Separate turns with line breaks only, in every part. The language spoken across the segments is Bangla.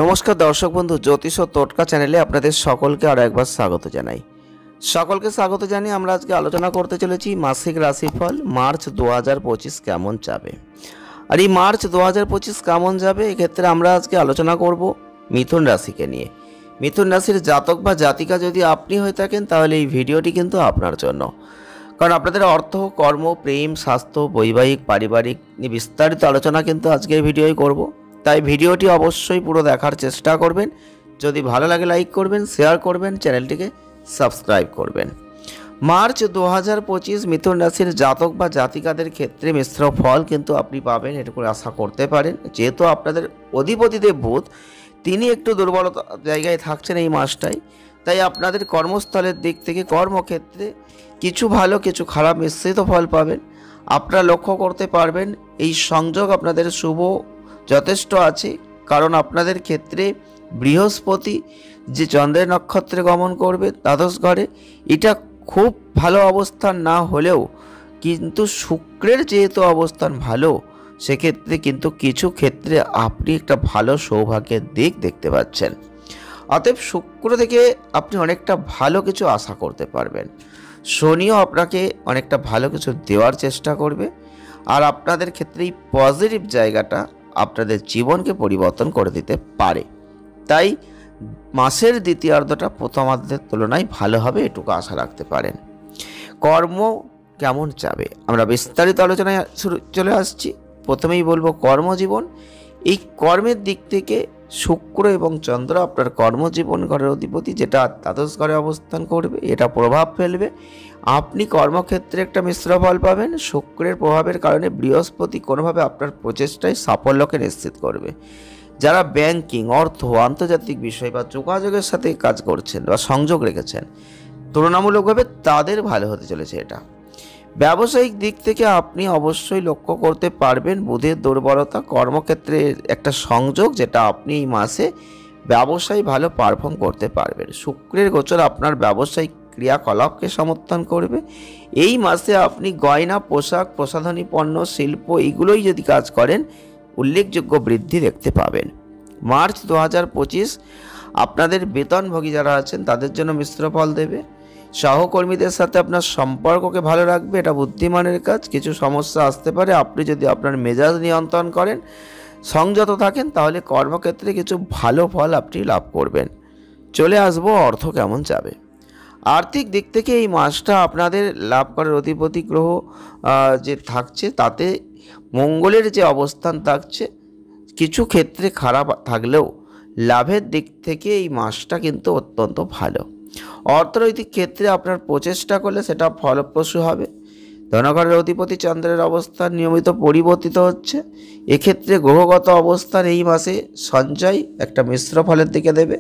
নমস্কার দর্শক বন্ধু, জ্যোতিষ ও টোটকা চ্যানেলে আপনাদের সকলকে আরও একবার স্বাগত জানাই। সকলকে স্বাগত জানিয়ে আমরা আজকে আলোচনা করতে চলেছি মাসিক রাশিফল মার্চ 2025 কেমন যাবে। আর এই মার্চ 2025 কেমন যাবে এক্ষেত্রে আমরা আজকে আলোচনা করব মিথুন রাশিকে নিয়ে। মিথুন রাশির জাতক বা জাতিকা যদি আপনি হয়ে থাকেন তাহলে এই ভিডিওটি কিন্তু আপনার জন্য, কারণ আপনাদের অর্থ, কর্ম, প্রেম, স্বাস্থ্য, বৈবাহিক, পারিবারিক নিয়ে বিস্তারিত আলোচনা কিন্তু আজকের ভিডিওই করব। তাই ভিডিওটি অবশ্যই পুরো দেখার চেষ্টা করবেন। যদি ভালো লাগে লাইক করবেন, শেয়ার করবেন, চ্যানেলটিকে সাবস্ক্রাইব করবেন। মার্চ 2025 মিথুন রাশির জাতক বা জাতিকাদের ক্ষেত্রে মিশ্র ফল কিন্তু আপনি পাবেন, এটুকু আশা করতে পারেন। যেহেতু আপনাদের অধিপতিদেব বুধ তিনি একটু দুর্বলতা জায়গায় থাকছেন এই মাসটাই, তাই আপনাদের কর্মস্থলের দিক থেকে কর্মক্ষেত্রে কিছু ভালো কিছু খারাপ মিশ্রিত ফল পাবেন। আপনারা লক্ষ্য করতে পারবেন এই সংযোগ আপনাদের শুভ যথেষ্ট আছে, কারণ আপনাদের ক্ষেত্রে বৃহস্পতি যে চন্দ্রের নক্ষত্রে গমন করবে দ্বাদশ ঘরে, এটা খুব ভালো অবস্থান না হলেও কিন্তু শুক্রের যেহেতু অবস্থান ভালো, সেক্ষেত্রে কিন্তু কিছু ক্ষেত্রে আপনি একটা ভালো সৌভাগ্যের দিক দেখতে পাচ্ছেন। অতএব শুক্র থেকে আপনি অনেকটা ভালো কিছু আশা করতে পারবেন। শনিও আপনাকে অনেকটা ভালো কিছু দেওয়ার চেষ্টা করবে, আর আপনাদের ক্ষেত্রে এই পজিটিভ জায়গাটা আপনাদের জীবনকে পরিবর্তন করে দিতে পারে। তাই মাসের দ্বিতীয়ার্ধটা প্রথমার্ধের তুলনায় ভালো হবে, এটুকু আশা রাখতে পারেন। কর্ম কেমন যাবে আমরা বিস্তারিত আলোচনায় চলে আসছি। প্রথমেই বলবো কর্মজীবন। এই কর্মের দিক থেকে শুক্র এবং চন্দ্র আপনার কর্মজীবন ঘরের অধিপতি, যেটা দ্বাদশ ঘরে অবস্থান করবে, এটা প্রভাব ফেলবে। আপনি কর্মক্ষেত্রে একটা মিশ্র ফল পাবেন। শুক্রের প্রভাবের কারণে বৃহস্পতি কোনোভাবে আপনার প্রচেষ্টায় সাফল্যকে নিশ্চিত করবে। যারা ব্যাংকিং, অর্থ, আন্তর্জাতিক বিষয় বা যোগাযোগের সাথে কাজ করছেন বা সংযোগ রেখেছেন, তুলনামূলকভাবে তাদের ভালো হতে চলেছে এটা। ব্যবসায়িক দিক থেকে আপনি অবশ্যই লক্ষ্য করতে পারবেন বুধের দুর্বলতা, কর্মক্ষেত্রে একটা সংযোগ, যেটা আপনি এই মাসে ব্যবসায় ভালো পারফর্ম করতে পারবেন। শুক্রের গোচর আপনার ব্যবসায়িক ক্রিয়াকলাপকে সমর্থন করবে। এই মাসে আপনি গয়না, পোশাক, প্রসাধনী পণ্য, শিল্প এগুলোই যদি কাজ করেন উল্লেখযোগ্য বৃদ্ধি দেখতে পাবেন। মার্চ 2025 আপনাদের বেতনভোগী যারা আছেন তাদের জন্য মিশ্র ফল দেবে। সহকর্মীদের সাথে আপনার সম্পর্ককে ভালো রাখবে, এটা বুদ্ধিমানের কাজ। কিছু সমস্যা আসতে পারে, আপনি যদি আপনার মেজাজ নিয়ন্ত্রণ করেন, সংযত থাকেন, তাহলে কর্মক্ষেত্রে কিছু ভালো ফল আপনি লাভ করবেন। চলে আসবো অর্থ কেমন যাবে। আর্থিক দিক থেকে এই মাসটা আপনাদের লাভ করার অধিপতি গ্রহ যে থাকছে, তাতে মঙ্গলের যে অবস্থান থাকছে, কিছু ক্ষেত্রে খারাপ থাকলেও লাভের দিক থেকে এই মাসটা কিন্তু অত্যন্ত ভালো। অর্থনৈতিক ক্ষেত্রে আপনার প্রচেষ্টা করলে সেটা ফলপ্রসূ হবে। ধনঘরের অধিপতি চন্দ্রের অবস্থান নিয়মিত পরিবর্তিত হচ্ছে। এক্ষেত্রে গ্রহগত অবস্থান এই মাসে সঞ্চয় একটা মিশ্র ফলের দিকে দেবে।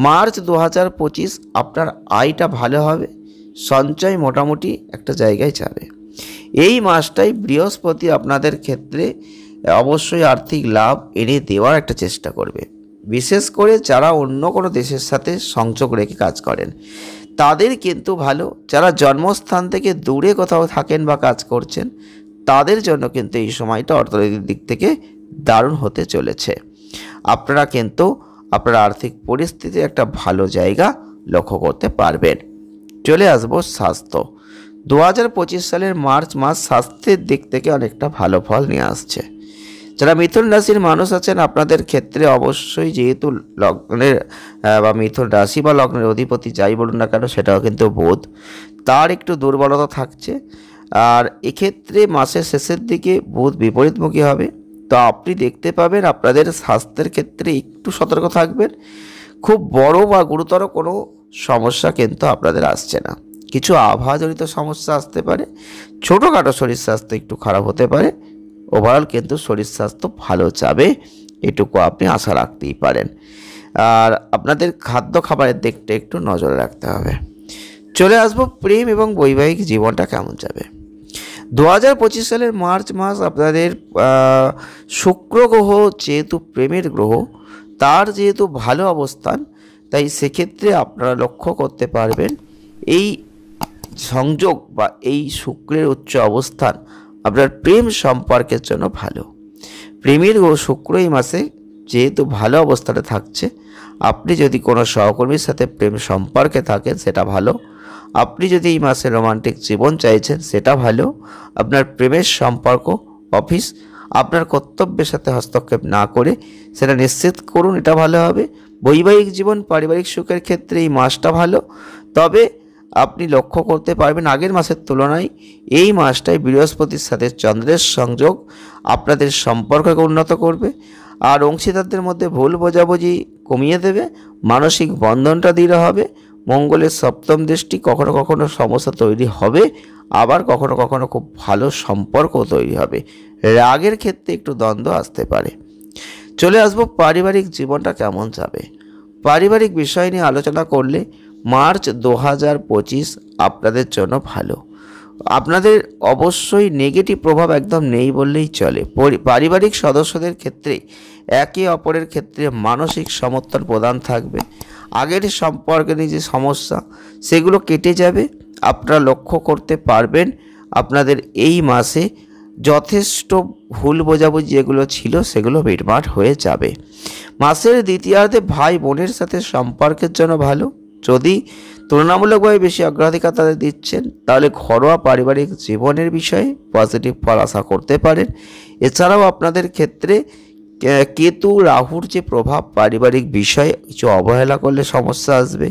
মার্চ 2025 আপনার আয়টা ভালো হবে, সঞ্চয় মোটামুটি একটা জায়গায় যাবে। এই মাসটাই বৃহস্পতি আপনাদের ক্ষেত্রে অবশ্যই আর্থিক লাভ এনে দেওয়ার একটা চেষ্টা করবে। বিশেষ করে যারা অন্য কোনো দেশের সাথে সংযোগ রেখে কাজ করেন তাদের কিন্তু ভালো। যারা জন্মস্থান থেকে দূরে কোথাও থাকেন বা কাজ করছেন তাদের জন্য কিন্তু এই সময়টা অর্থনৈতিক দিক থেকে দারুণ হতে চলেছে। আপনারা কিন্তু আপনার আর্থিক পরিস্থিতি একটা ভালো জায়গা লক্ষ্য করতে পারবেন। চলে আসবো স্বাস্থ্য। 2025 সালের মার্চ মাস স্বাস্থ্যের দিক থেকে অনেকটা ভালো ফল নিয়ে আসছে। যারা মিথুন রাশির মানুষ আছেন আপনাদের ক্ষেত্রে অবশ্যই, যেহেতু লগ্নের বা মিথুন রাশি বা লগ্নের অধিপতি যাই বলুন না কেন সেটাও কিন্তু বুধ, তার একটু দুর্বলতা থাকছে। আর এক্ষেত্রে মাসের শেষের দিকে বুধ বিপরীতমুখী হবে, তো আপনি দেখতে পাবেন আপনাদের স্বাস্থ্যের ক্ষেত্রে একটু সতর্ক থাকবেন। খুব বড় বা গুরুতর কোনো সমস্যা কিন্তু আপনাদের আসছে না। কিছু আবহাওয়াজনিত সমস্যা আসতে পারে, ছোটোখাটো শরীর স্বাস্থ্য একটু খারাপ হতে পারে। ওভারঅল কিন্তু শরীর স্বাস্থ্য ভালো যাবে, এটুকু আপনি আশা রাখতেই পারেন। আর আপনাদের খাদ্য খাবারের দিকটা একটু নজরে রাখতে হবে। চলে আসবো প্রেম এবং বৈবাহিক জীবনটা কেমন যাবে। 2025 সালের মার্চ মাস আপনাদের শুক্র গ্রহ যেহেতু প্রেমের গ্রহ, তার যেহেতু ভালো অবস্থান, তাই সেক্ষেত্রে আপনারা লক্ষ্য করতে পারবেন এই সংযোগ বা এই শুক্রের উচ্চ অবস্থান আপনার প্রেম সম্পর্কের জন্য ভালো। প্রেমের শুক্র এই মাসে যেহেতু ভালো অবস্থাতে থাকছে, আপনি যদি কোনো সহকর্মীর সাথে প্রেম সম্পর্কে থাকেন সেটা ভালো। আপনি যদি এই মাসে রোমান্টিক জীবন চাইছেন সেটা ভালো। আপনার প্রেমের সম্পর্ক অফিস আপনার কর্তব্যের সাথে হস্তক্ষেপ না করে সেটা নিশ্চিত করুন, এটা ভালো হবে। বৈবাহিক জীবন পারিবারিক সুখের ক্ষেত্রে এই মাসটা ভালো, তবে আপনি লক্ষ্য করতে পারবেন আগের মাসের তুলনায় এই মাসটায় বৃহস্পতির সাথে চন্দ্রের সংযোগ আপনাদের সম্পর্ককে উন্নত করবে, আর অংশীদারদের মধ্যে ভুল বোঝাবুঝি কমিয়ে দেবে, মানসিক বন্ধনটা দৃঢ় হবে। মঙ্গলের সপ্তম দৃষ্টি কখনো কখনো সমস্যা তৈরি হবে, আবার কখনো কখনো খুব ভালো সম্পর্ক তৈরি হবে। রাগের ক্ষেত্রে একটু দ্বন্দ্ব আসতে পারে। চলে আসবো পারিবারিক জীবনটা কেমন যাবে। পারিবারিক বিষয় নিয়ে আলোচনা করলে মার্চ 2025 আপনাদের জন্য ভালো। আপনাদের অবশ্যই নেগেটিভ প্রভাব একদম নেই বললেই চলে। পারিবারিক সদস্যদের ক্ষেত্রে একে অপরের ক্ষেত্রে মানসিক সমর্থন প্রদান থাকবে। আগের সম্পর্কে যে সমস্যা সেগুলো কেটে যাবে। আপনারা লক্ষ্য করতে পারবেন আপনাদের এই মাসে যথেষ্ট ভুল বোঝাবুঝি যেগুলো ছিল সেগুলো মিটমাট হয়ে যাবে। মাসের দ্বিতীয়ার্ধে ভাই বোনের সাথে সম্পর্কের জন্য ভালো। যদি তুলনামূলকভাবে বেশি অগ্রাধিকার তাদের দিচ্ছেন তাহলে ঘরোয়া পারিবারিক জীবনের বিষয়ে পজিটিভ ফল আশা করতে পারেন। এছাড়াও আপনাদের ক্ষেত্রে কেতু রাহুর যে প্রভাব পারিবারিক বিষয়ে কিছু অবহেলা করলে সমস্যা আসবে।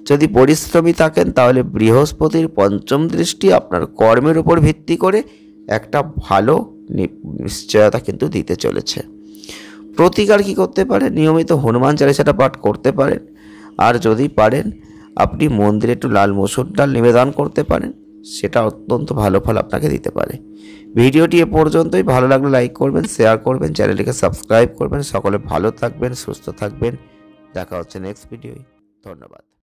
যদি পরিশ্রমী থাকেন তাহলে বৃহস্পতির পঞ্চম দৃষ্টি আপনার কর্মের উপর ভিত্তি করে একটা ভালো নিশ্চয়তা কিন্তু দিতে চলেছে। প্রতিকার কি করতে পারেন? নিয়মিত হনুমান চালিসাটা পাঠ করতে পারেন, আর যদি পারেন আপনি মন্দিরে একটু লাল মসুর ডাল নিবেদন করতে পারেন, সেটা অত্যন্ত ভালো ফল আপনাকে দিতে পারে। ভিডিওটি এ পর্যন্তই। ভালো লাগলে লাইক করবেন, শেয়ার করবেন, চ্যানেলটিকে সাবস্ক্রাইব করবেন। সকলে ভালো থাকবেন, সুস্থ থাকবেন। দেখা হচ্ছে নেক্সট ভিডিওয়। ধন্যবাদ।